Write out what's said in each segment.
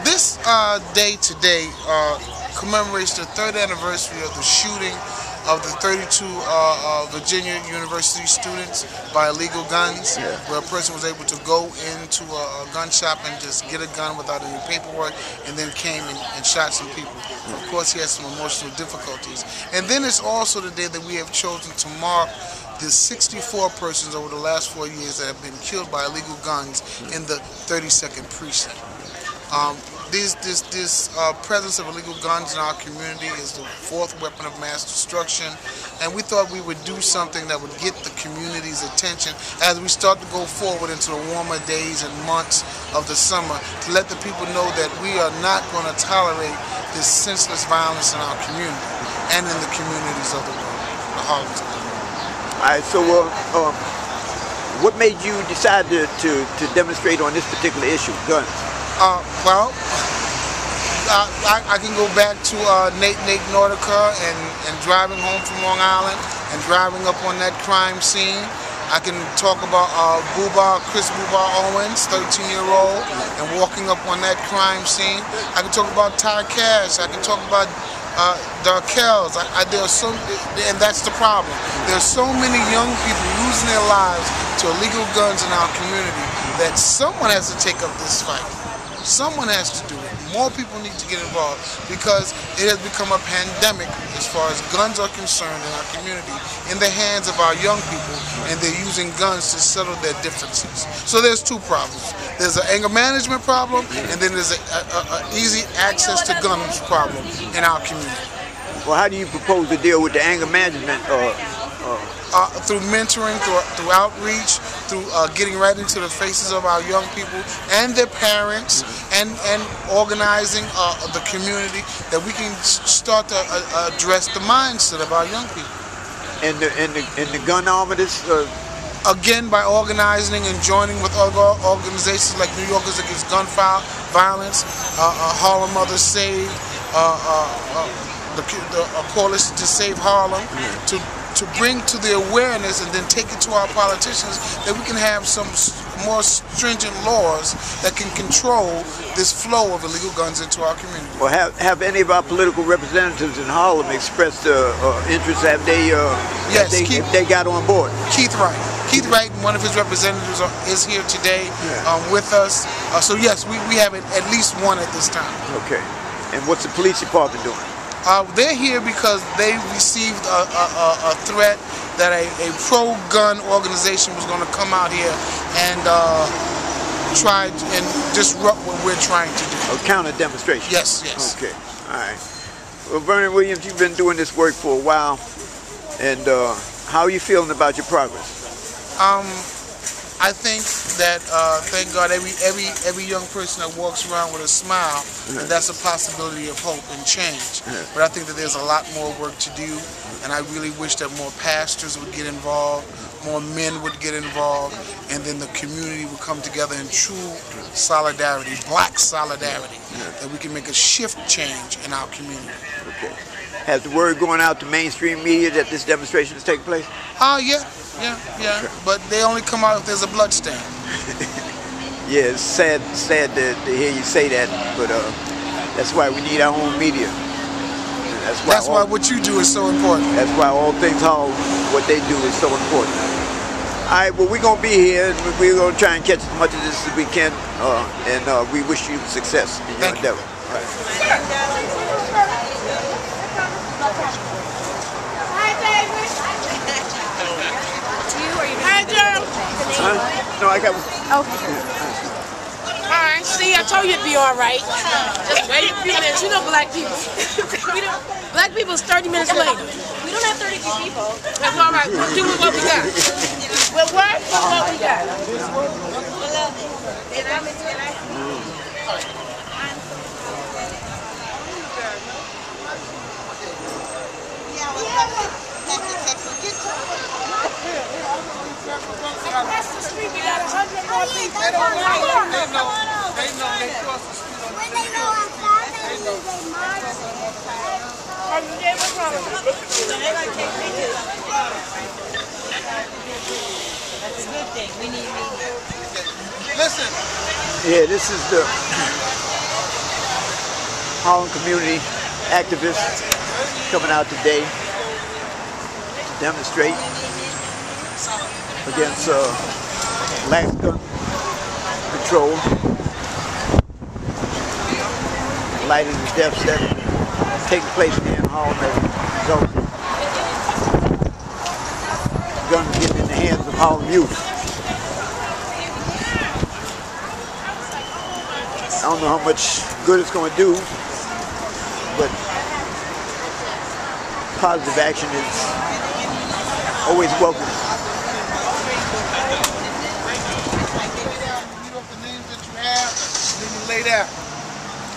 This day today commemorates the third anniversary of the shooting of the 32 Virginia University students by illegal guns, where a person was able to go into a gun shop and just get a gun without any paperwork, and then came and shot some people. Of course, he had some emotional difficulties. And then it's also the day that we have chosen to mark the 64 persons over the last 4 years that have been killed by illegal guns in the 32nd precinct. This presence of illegal guns in our community is the fourth weapon of mass destruction, and we thought we would do something that would get the community's attention as we start to go forward into the warmer days and months of the summer, to let the people know that we are not going to tolerate this senseless violence in our community and in the communities of the world, the Harlem. All right, so what made you decide to demonstrate on this particular issue, guns? Well, I can go back to Nate Nordica and driving home from Long Island and driving up on that crime scene. I can talk about Chris Boobar Owens, 13-year-old, and walking up on that crime scene. I can talk about Ty Cash. I can talk about Darkells. And that's the problem. There's so many young people losing their lives to illegal guns in our community that someone has to take up this fight. Someone has to do it. More people need to get involved because it has become a pandemic as far as guns are concerned in our community, in the hands of our young people, and they're using guns to settle their differences. So there's two problems. There's an anger management problem, and then there's an easy access to guns problem in our community. Well, how do you propose to deal with the anger management? Through mentoring, through outreach, through getting right into the faces of our young people and their parents, and organizing the community, that we can start to address the mindset of our young people. And the gun armaments? Again, by organizing and joining with other organizations like New Yorkers Against Gun Violence, Harlem Mothers Save, the Coalition to Save Harlem, to bring to the awareness and then take it to our politicians that we can have some more stringent laws that can control this flow of illegal guns into our community. Well, have any of our political representatives in Harlem expressed interest? Have they? Yes, they got on board. Keith Wright. Keith Wright, one of his representatives, is here today with us. So yes, we have at least one at this time. Okay. And what's the police department doing? They're here because they received a threat that a pro-gun organization was going to come out here and try and disrupt what we're trying to do. A counter demonstration? Yes, yes. Okay, all right. Well, Vernon Williams, you've been doing this work for a while, and how are you feeling about your progress? I think that, thank God, every young person that walks around with a smile, that's a possibility of hope and change. But I think that there's a lot more work to do, and I really wish that more pastors would get involved, more men would get involved, and then the community would come together in true solidarity, black solidarity, that we can make a shift change in our community. Okay. Has the word going out to mainstream media that this demonstration is taking place? Yeah. But they only come out if there's a bloodstain. Yeah, it's sad to hear you say that, but that's why we need our own media. That's why what you do is so important. That's why all things Harlem, what they do is so important. All right, well, we're going to be here, and we're going to try and catch as much of this as we can, and we wish you success in your endeavor. All right. No, I got one. Okay. Alright, see, I told you it'd be alright. Just wait a few minutes. You know black people. Black people is 30 minutes later. We don't have 32 people. That's alright. We'll do with what we got. We'll work with what we got. Across the street, we got 100 more people. They don't like it. They know they cross the street. When they know outside, they march. What's wrong with you? They're going to take pictures. That's a good thing. We need media. Listen. Yeah, this is the Harlem community activists coming out today to demonstrate against lax gun control in light of the deaths that are taking place here in Harlem as a result of guns getting in the hands of Harlem youth. I don't know how much good it's going to do, but positive action is always welcome. Read off the names that you have, then you lay down.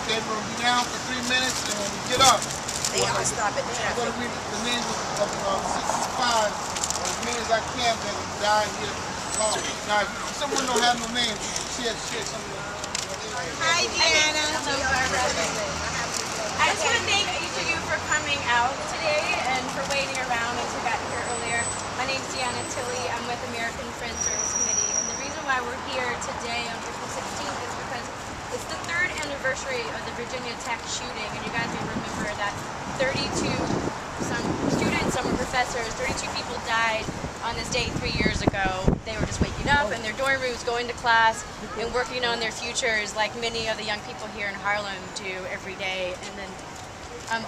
Okay, we're going to be down for 3 minutes, and when we get up, They have to stop at the I'm going traffic. to read the names of 65, as many as I can, that have died here. Now, if someone don't have no names, share some of them. Hi, Deanna. I just want to thank each of you for coming out today and for waiting around as we got here earlier. My name is Deanna Tilley. I'm with American Friends Service Committee. And the reason why we're here today on April 16th is because it's the 3rd anniversary of the Virginia Tech shooting. And you guys may remember that 32, some students, some were professors, 32 people died on this day 3 years ago. They were just waking up in their dorm rooms, going to class, and working on their futures like many of the young people here in Harlem do every day, and then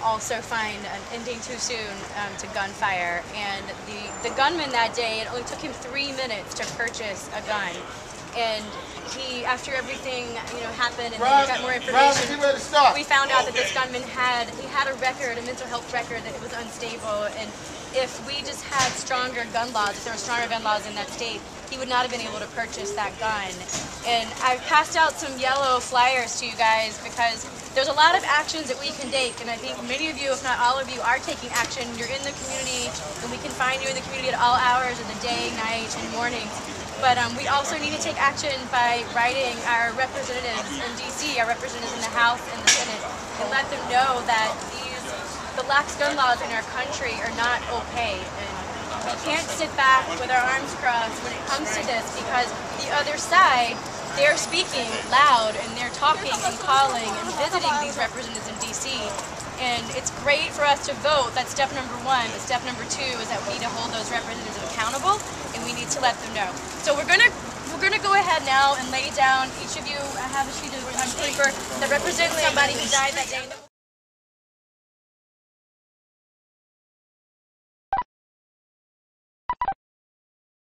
also find an ending too soon to gunfire. And the gunman that day, it only took him 3 minutes to purchase a gun. And he, after everything happened, and then we got more information, we found out that this gunman had a record, a mental health record, that it was unstable. And if we just had stronger gun laws, if there were stronger gun laws in that state, he would not have been able to purchase that gun. And I've passed out some yellow flyers to you guys because there's a lot of actions that we can take, and I think many of you, if not all of you, are taking action. You're in the community, and we can find you in the community at all hours of the day, night, and mornings. But we also need to take action by writing our representatives in D.C., our representatives in the House and the Senate, and let them know that the lax gun laws in our country are not okay. And we can't sit back with our arms crossed when it comes to this, because the other side, they're speaking loud and they're talking and calling and visiting these representatives in D.C. And it's great for us to vote. That's step number 1. But step number 2 is that we need to hold those representatives accountable, and we need to let them know. So we're gonna go ahead now and lay down. Each of you have a sheet of paper that represents somebody who died that day.